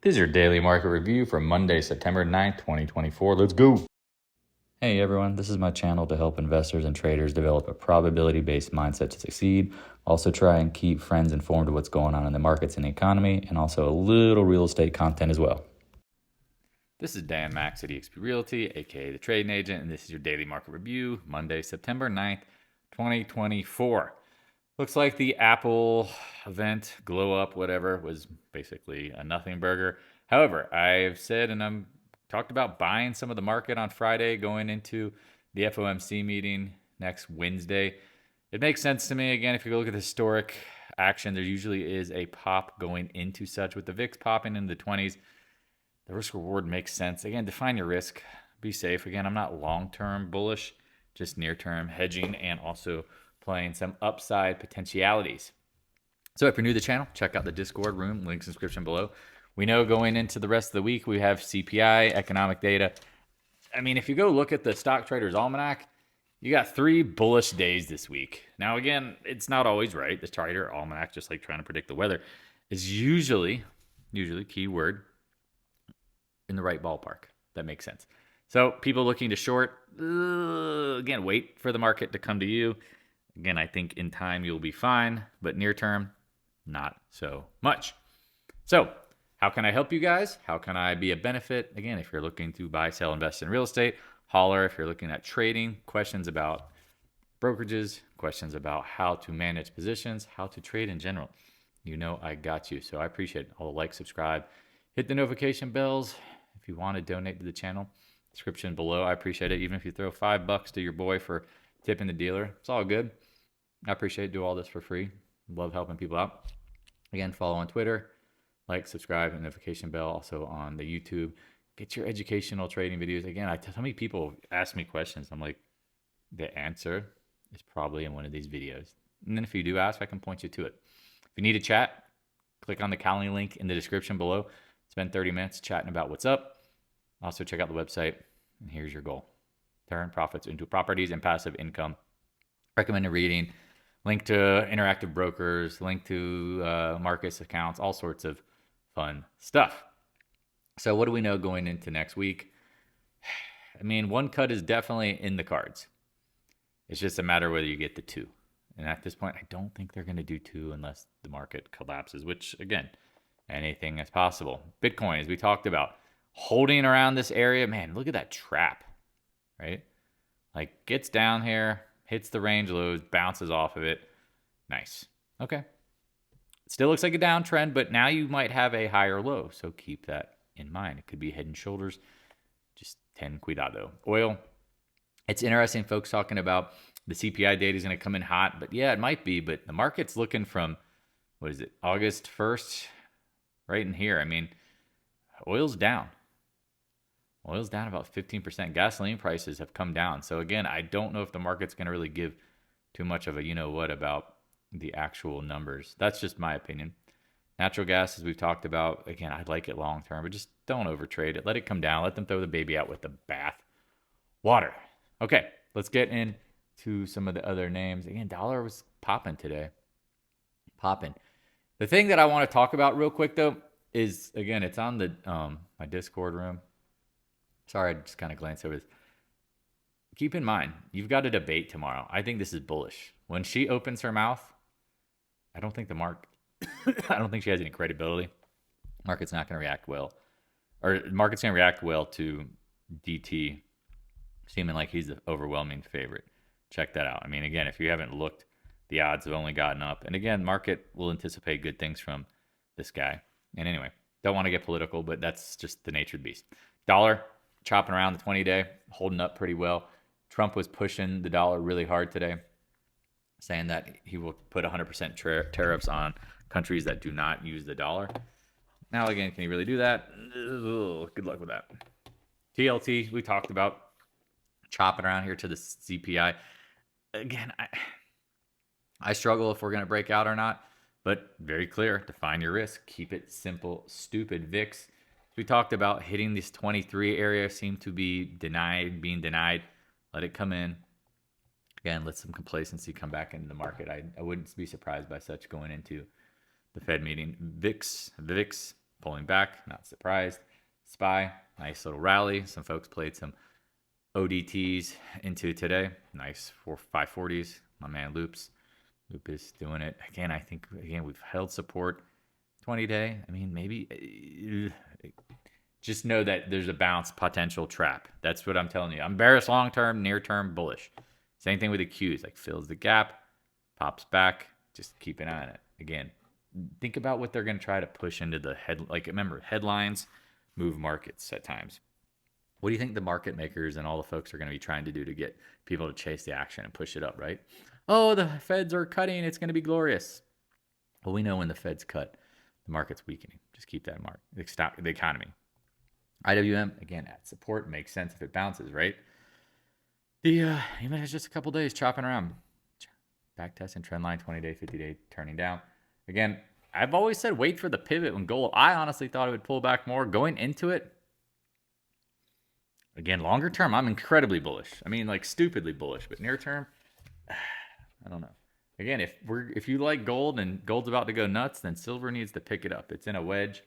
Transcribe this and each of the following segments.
This is your daily market review for Monday, September 9th, 2024. Let's go. Hey everyone, this is my channel to help investors and traders develop a probability-based mindset to succeed. Also try and keep friends informed of what's going on in the markets and the economy, and also a little real estate content as well. This is Dan Max at eXp Realty, aka the Trading Agent, and this is your daily market review, Monday, September 9th, 2024. Looks like the Apple event, glow up, whatever, was basically a nothing burger. However, I've said and I'm talked about buying some of the market on Friday going into the FOMC meeting next Wednesday. It makes sense to me. Again, if you look at the historic action, there usually is a pop going into such. With the VIX popping in the 20s, the risk reward makes sense. Again, define your risk. Be safe. Again, I'm not long-term bullish, just near-term hedging and also playing some upside potentialities. So if you're new to the channel, check out the Discord room, link subscription below. We know going into the rest of the week, we have CPI, economic data. I mean, if you go look at the Stock Traders Almanac, you got 3 bullish days this week. Now, again, it's not always right. The Trader Almanac, just like trying to predict the weather, is usually keyword in the right ballpark. That makes sense. So people looking to short, again, wait for the market to come to you. Again, I think in time you'll be fine, but near term, not so much. So how can I help you guys? How can I be a benefit? Again, if you're looking to buy, sell, invest in real estate, holler. If you're looking at trading, questions about brokerages, questions about how to manage positions, how to trade in general, you know I got you. So I appreciate it. I'll like, subscribe, hit the notification bells. If you want to donate to the channel, description below. I appreciate it. Even if you throw $5 to your boy for tipping the dealer, it's all good. I appreciate it. Do all this for free. Love helping people out. Again, follow on Twitter, like, subscribe, and notification bell. Also on the YouTube. Get your educational trading videos. Again, so many people ask me questions. I'm like, the answer is probably in one of these videos. And then if you do ask, I can point you to it. If you need a chat, click on the Calendly link in the description below. Spend 30 minutes chatting about what's up. Also check out the website. And here's your goal. Turn profits into properties and passive income. Recommended reading. Link to interactive brokers, link to Marcus accounts, all sorts of fun stuff. So what do we know going into next week? I mean, one cut is definitely in the cards. It's just a matter of whether you get the 2. And at this point, I don't think they're going to do 2 unless the market collapses, which, again, anything is possible. Bitcoin, as we talked about, holding around this area. Man, look at that trap, right? Like, gets down here, hits the range lows, bounces off of it. Nice. Okay. Still looks like a downtrend, but now you might have a higher low. So keep that in mind. It could be head and shoulders. Just ten cuidado. Oil. It's interesting, folks talking about the CPI data is going to come in hot. But yeah, it might be. But the market's looking from, what is it, August 1st? Right in here. I mean, oil's down. Oil's down about 15%. Gasoline prices have come down. So again, I don't know if the market's going to really give too much of a you-know-what about the actual numbers. That's just my opinion. Natural gas, as we've talked about, again, I'd like it long-term, but just don't overtrade it. Let it come down. Let them throw the baby out with the bath water. Okay, let's get into some of the other names. Again, dollar was popping today. Popping. The thing that I want to talk about real quick, though, is, again, it's on the my Discord room. Sorry, I just kind of glanced over this. Keep in mind, you've got a debate tomorrow. I think this is bullish. When she opens her mouth, I don't think I don't think she has any credibility. Market's not going to react well. Or market's going to react well to DT seeming like he's the overwhelming favorite. Check that out. I mean, again, if you haven't looked, the odds have only gotten up. And again, market will anticipate good things from this guy. And anyway, don't want to get political, but that's just the nature of the beast. Dollar chopping around the 20-day, holding up pretty well. Trump was pushing the dollar really hard today, saying that he will put 100% tariffs on countries that do not use the dollar. Now, again, can he really do that? Good luck with that. TLT, we talked about chopping around here to the CPI. Again, I struggle if we're going to break out or not, but very clear. Define your risk. Keep it simple, stupid. VIX, we talked about hitting this 23 area, seemed to be being denied. Let it come in. Again, let some complacency come back into the market. I wouldn't be surprised by such going into the Fed meeting. VIX pulling back, not surprised. SPY, nice little rally. Some folks played some ODTs into today. Nice 540s. My man Loop is doing it. Again, I think, we've held support 20-day. I mean, maybe just know that there's a bounce potential trap. That's what I'm telling you. I'm bearish long-term, near-term bullish. Same thing with the Qs. Like fills the gap, pops back. Just keep an eye on it. Again, think about what they're going to try to push into the head. Like, remember, headlines move markets at times. What do you think the market makers and all the folks are going to be trying to do to get people to chase the action and push it up, right? Oh, the Feds are cutting. It's going to be glorious. Well, we know when the Feds cut, the market's weakening. Just keep that in mind. The economy. IWM, again, at support. Makes sense if it bounces, right? Even if it's just a couple days chopping around. Back testing trend line, 20-day, 50-day, turning down. Again, I've always said wait for the pivot when gold. I honestly thought it would pull back more. Going into it, again, longer term, I'm incredibly bullish. I mean, like stupidly bullish. But near term, I don't know. Again, if you like gold and gold's about to go nuts, then silver needs to pick it up. It's in a wedge.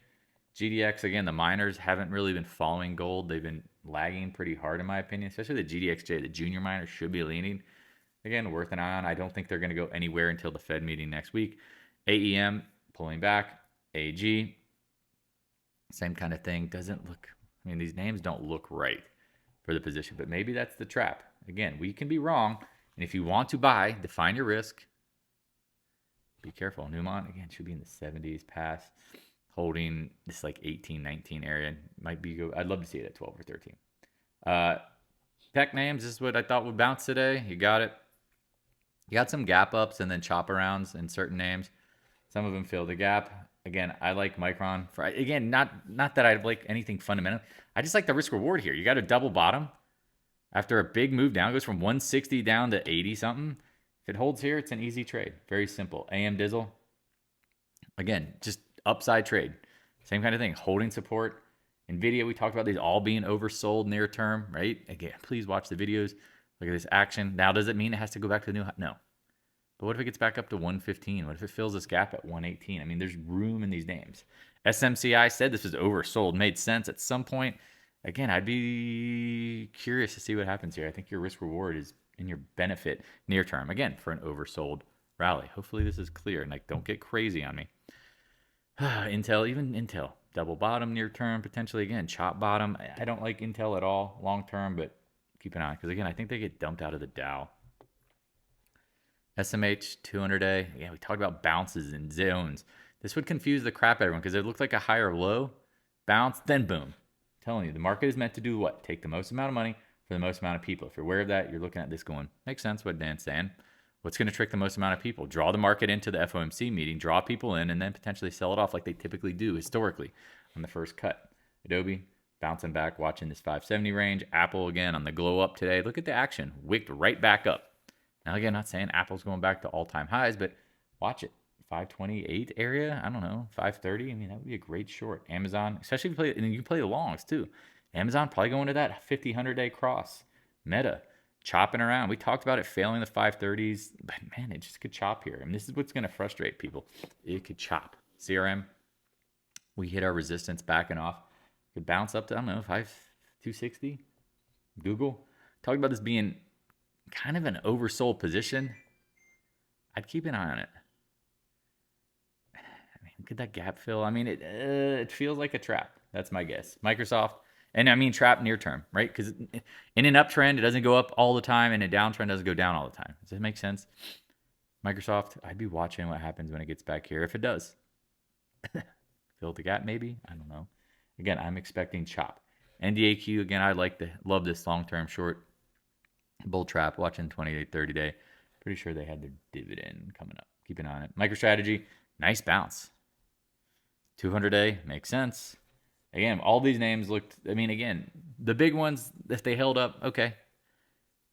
GDX, again, the miners haven't really been following gold. They've been lagging pretty hard, in my opinion, especially the GDXJ. The junior miners should be leaning. Again, worth an eye on. I don't think they're going to go anywhere until the Fed meeting next week. AEM pulling back. AG, same kind of thing. Doesn't look, I mean, these names don't look right for the position, but maybe that's the trap. Again, we can be wrong. And if you want to buy, define your risk. Be careful. Newmont, again, should be in the 70s past, holding this like 18, 19 area. Might be good. I'd love to see it at 12 or 13. Tech names, this is what I thought would bounce today. You got it. You got some gap ups and then chop arounds in certain names. Some of them fill the gap. Again, I like Micron. Again, not that I like anything fundamental. I just like the risk reward here. You got a double bottom after a big move down. It goes from 160 down to 80 something. If it holds here, it's an easy trade. Very simple. AM Dizzle. Again, just upside trade. Same kind of thing. Holding support. NVIDIA, we talked about these all being oversold near term, right? Again, please watch the videos. Look at this action. Now, does it mean it has to go back to the new high? No. But what if it gets back up to 115? What if it fills this gap at 118? I mean, there's room in these names. SMCI said this was oversold. Made sense at some point. Again, I'd be curious to see what happens here. I think your risk reward is in your benefit near term. Again, for an oversold rally. Hopefully this is clear and like don't get crazy on me. Intel, even Intel. Double bottom near term, potentially again, chop bottom. I don't like Intel at all long term, but keep an eye. Because again, I think they get dumped out of the Dow. SMH 200-day. Yeah, we talked about bounces and zones. This would confuse the crap out of everyone because it looked like a higher low, bounce, then boom. I'm telling you, the market is meant to do what? Take the most amount of money for the most amount of people. If you're aware of that, you're looking at this going, makes sense what Dan's saying. What's going to trick the most amount of people? Draw the market into the FOMC meeting, draw people in, and then potentially sell it off like they typically do historically on the first cut. Adobe bouncing back, watching this 570 range. Apple again on the glow up today. Look at the action. Wicked right back up. Now, again, not saying Apple's going back to all-time highs, but watch it. 528 area, I don't know, 530. I mean, that would be a great short. Amazon, especially if you play, and you play the longs too. Amazon probably going to that 50, 100-day cross. Meta, chopping around. We talked about it failing the 530s, but man, it just could chop here. And this is what's going to frustrate people. It could chop. CRM, we hit our resistance backing off. Could bounce up to, I don't know, 260. Google, talked about this being kind of an oversold position. I'd keep an eye on it. I mean, could that gap fill? I mean, it feels like a trap. That's my guess. Microsoft, and I mean trap near term, right? Because in an uptrend, it doesn't go up all the time, and a downtrend doesn't go down all the time. Does that make sense? Microsoft, I'd be watching what happens when it gets back here. If it does, fill the gap maybe. I don't know. Again, I'm expecting chop. NDAQ, again, I love this long-term short. Bull trap, watching 28, 30-day. Pretty sure they had their dividend coming up. Keep an eye on it. MicroStrategy, nice bounce. 200-day, makes sense. Again, all these names looked, I mean, again, the big ones, if they held up, okay.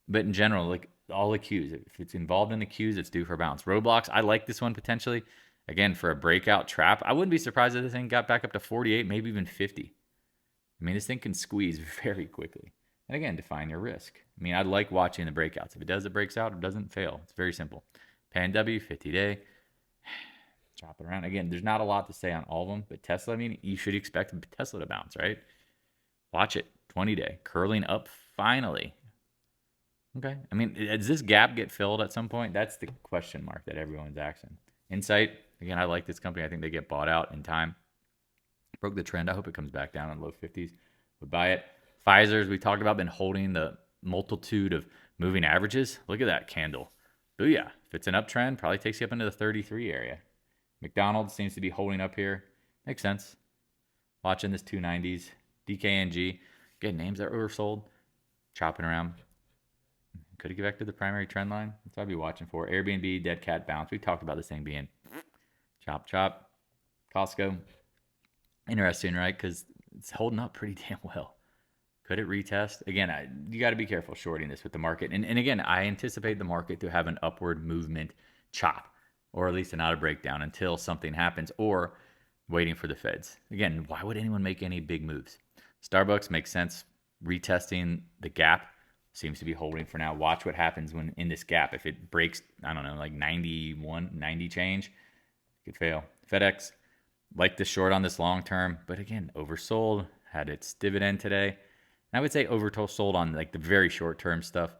But in general, like all the Qs, if it's involved in the Qs, it's due for a bounce. Roblox, I like this one potentially. Again, for a breakout trap. I wouldn't be surprised if this thing got back up to 48, maybe even 50. I mean, this thing can squeeze very quickly. And again, define your risk. I mean, I like watching the breakouts. If it does, it breaks out. It doesn't fail. It's very simple. PANW, 50-day. chopping around. Again, there's not a lot to say on all of them, but Tesla, I mean, you should expect Tesla to bounce, right? Watch it. 20-day. Curling up finally. Okay. I mean, does this gap get filled at some point? That's the question mark that everyone's asking. Insight, again, I like this company. I think they get bought out in time. Broke the trend. I hope it comes back down in low 50s. Would buy it. Pfizer's, we talked about, been holding the multitude of moving averages. Look at that candle. Booyah. If it's an uptrend, probably takes you up into the 33 area. McDonald's seems to be holding up here. Makes sense. Watching this 290s. DKNG. Again, names that were oversold. Chopping around. Could it get back to the primary trend line? That's what I'd be watching for. Airbnb, dead cat bounce. We talked about this thing being chop, chop. Costco. Interesting, right? Because it's holding up pretty damn well. Could it retest? Again, you got to be careful shorting this with the market. And again, I anticipate the market to have an upward movement chop, or at least not a breakdown until something happens, or waiting for the Feds. Again, why would anyone make any big moves? Starbucks makes sense. Retesting the gap. Seems to be holding for now. Watch what happens when in this gap. If it breaks, I don't know, like 91, 90 change, it could fail. FedEx, like the short on this long term, but again, oversold, had its dividend today. And I would say oversold on like the very short term stuff.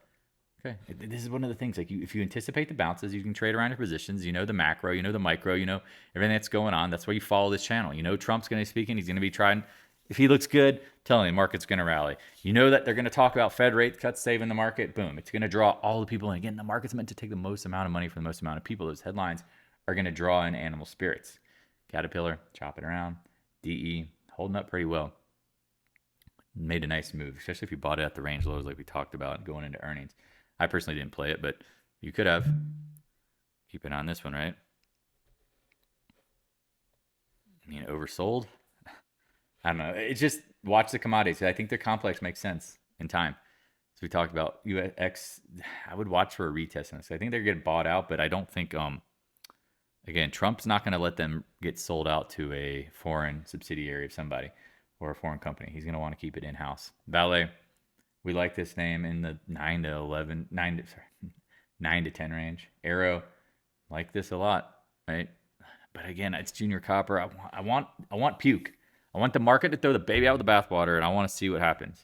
Okay, this is one of the things, like if you anticipate the bounces, you can trade around your positions. You know the macro, you know the micro, you know everything that's going on. That's why you follow this channel. You know Trump's going to be speaking. He's going to be trying. If he looks good, telling you the market's going to rally. You know that they're going to talk about Fed rate cuts saving the market. Boom. It's going to draw all the people in. Again, the market's meant to take the most amount of money from the most amount of people. Those headlines are going to draw in animal spirits. Caterpillar, chopping around. DE, holding up pretty well. Made a nice move, especially if you bought it at the range lows like we talked about going into earnings. I personally didn't play it, but you could have. Keep an eye on this one, right? I mean, oversold. I don't know. It's just watch the commodities. I think the complex makes sense in time. So we talked about UX. I would watch for a retest on this. I think they're getting bought out, but I don't think. Again, Trump's not going to let them get sold out to a foreign subsidiary of somebody or a foreign company. He's going to want to keep it in house. VALE. We like this name in the 9 to 10 range. Arrow, like this a lot, right? But again, it's junior copper. I want puke. I want the market to throw the baby out with the bathwater, and I want to see what happens.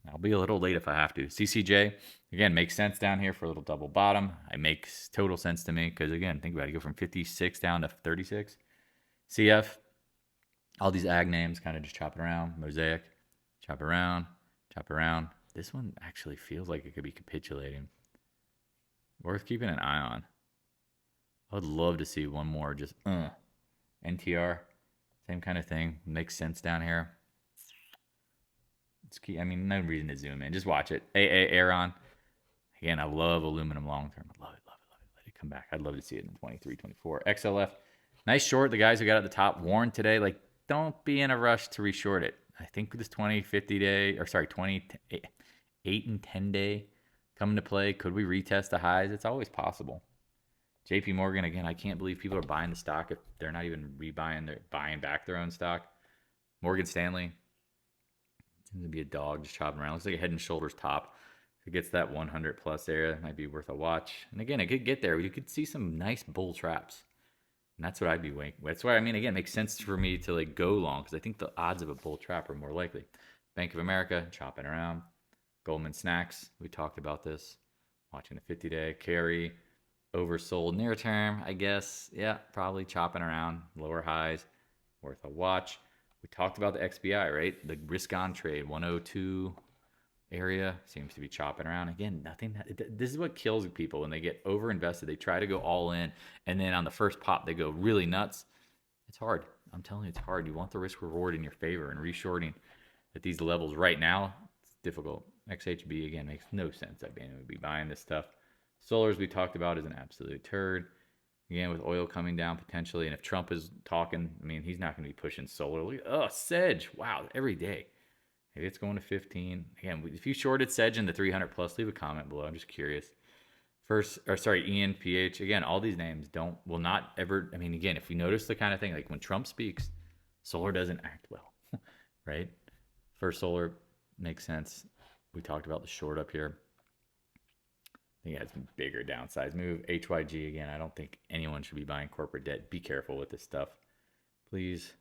I'll be a little late if I have to. CCJ, again, makes sense down here for a little double bottom. It makes total sense to me because, again, think about it. You go from 56 down to 36. CF, all these ag names kind of just chopping around. Mosaic, chop around, chop around. This one actually feels like it could be capitulating. Worth keeping an eye on. I would love to see one more just NTR. Same kind of thing. Makes sense down here. It's key. I mean, no reason to zoom in. Just watch it. AA Aeron. Again, I love aluminum long term. I love it, love it, love it. Let it come back. I'd love to see it in 23, 24. XLF. Nice short. The guys who got at the top warned today, like, don't be in a rush to reshort it. I think this 20, 50 day, or sorry, 20, 8 and 10 day come into play. Could we retest the highs? It's always possible. JP Morgan, again, I can't believe people are buying the stock if they're not even rebuying, they're buying back their own stock. Morgan Stanley, seems to be a dog just chopping around. Looks like a head and shoulders top. If it gets that 100 plus area, it might be worth a watch. And again, it could get there. You could see some nice bull traps. And that's what I'd be waiting. That's why, I mean, again, it makes sense for me to like go long because I think the odds of a bull trap are more likely. Bank of America, chopping around. Goldman Sachs, we talked about this. Watching the 50-day. Carry. Oversold near term, I guess. Yeah, probably chopping around. Lower highs. Worth a watch. We talked about the XBI, right? The risk on trade, 102 area seems to be chopping around. Again, nothing. This is what kills people when they get over invested. They try to go all in, and then on the first pop, they go really nuts. It's hard. I'm telling you, it's hard. You want the risk reward in your favor, and reshorting at these levels right now, it's difficult. XHB, again, makes no sense. I'd be buying this stuff. Solars we talked about is an absolute turd. Again, with oil coming down potentially, and if Trump is talking, I mean, he's not going to be pushing solar. Look at, Sedge, wow, every day. Maybe it's going to 15. Again, if you shorted Sedge in the 300 plus, leave a comment below. I'm just curious. ENPH. Again, all these names will not ever. I mean, again, if we notice the kind of thing like when Trump speaks, solar doesn't act well, right? First Solar makes sense. We talked about the short up here. think it has a bigger downside move. HYG, again, I don't think anyone should be buying corporate debt. Be careful with this stuff, please.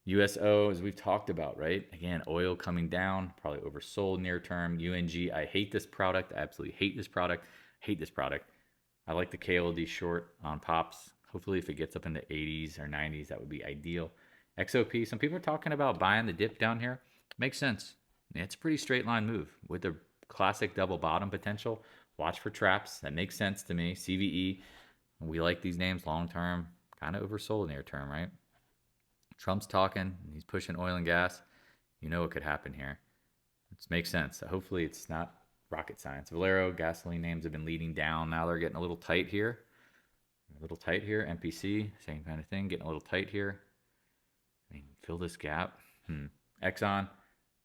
USO, as we've talked about, right? Again, oil coming down, probably oversold near term. UNG, I hate this product. I absolutely hate this product. Hate this product. I like the KLD short on pops. Hopefully, if it gets up in the 80s or 90s, that would be ideal. XOP, some people are talking about buying the dip down here. Makes sense. It's a pretty straight line move with the classic double bottom potential. Watch for traps. That makes sense to me. CVE, we like these names long term. Kind of oversold near term, right? Trump's talking. He's pushing oil and gas. You know what could happen here. It makes sense. Hopefully, it's not rocket science. Valero, gasoline names have been leading down. Now they're getting a little tight here. A little tight here. MPC, same kind of thing. Getting a little tight here. I mean, fill this gap. Exxon,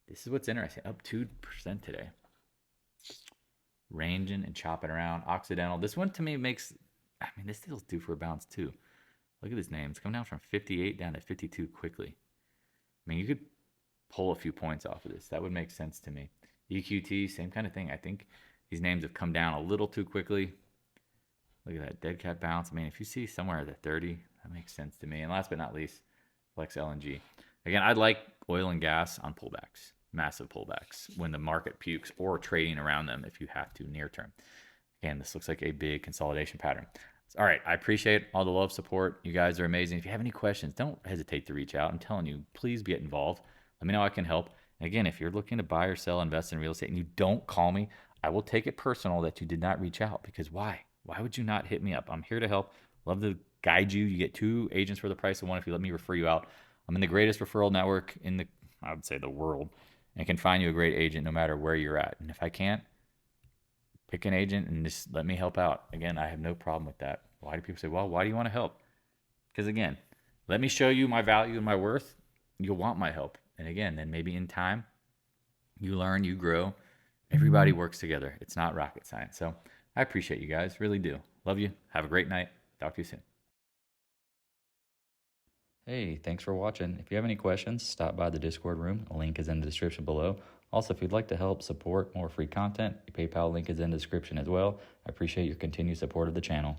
this is what's interesting. Up 2% today. Ranging and chopping around. Occidental. This one to me makes, I mean, this deal's due for a bounce too. Look at this name. It's coming down from 58 down to 52 quickly. I mean, you could pull a few points off of this. That would make sense to me. EQT, same kind of thing. I think these names have come down a little too quickly. Look at that dead cat bounce. I mean, if you see somewhere at the 30, that makes sense to me. And last but not least, Flex LNG. Again, I'd like oil and gas on pullbacks, massive pullbacks, when the market pukes or trading around them if you have to near term. Again, this looks like a big consolidation pattern. All right, I appreciate all the love, support. You guys are amazing. If you have any questions, don't hesitate to reach out. I'm telling you, please get involved. Let me know how I can help. And again, if you're looking to buy or sell, invest in real estate, and you don't call me, I will take it personal that you did not reach out. Because why? Why would you not hit me up? I'm here to help. Love to guide you. You get 2 agents for the price of 1 if you let me refer you out. I'm in the greatest referral network in I would say the world, and can find you a great agent no matter where you're at. And if I can't, pick an agent and just let me help out. Again, I have no problem with that. Why do people say, well, why do you want to help? Because again, let me show you my value and my worth. You'll want my help. And again, then maybe in time, you learn, you grow. Everybody works together. It's not rocket science. So I appreciate you guys. Really do. Love you. Have a great night. Talk to you soon. Hey, thanks for watching. If you have any questions, stop by the Discord room. A link is in the description below. Also, if you'd like to help support more free content, the PayPal link is in the description as well. I appreciate your continued support of the channel.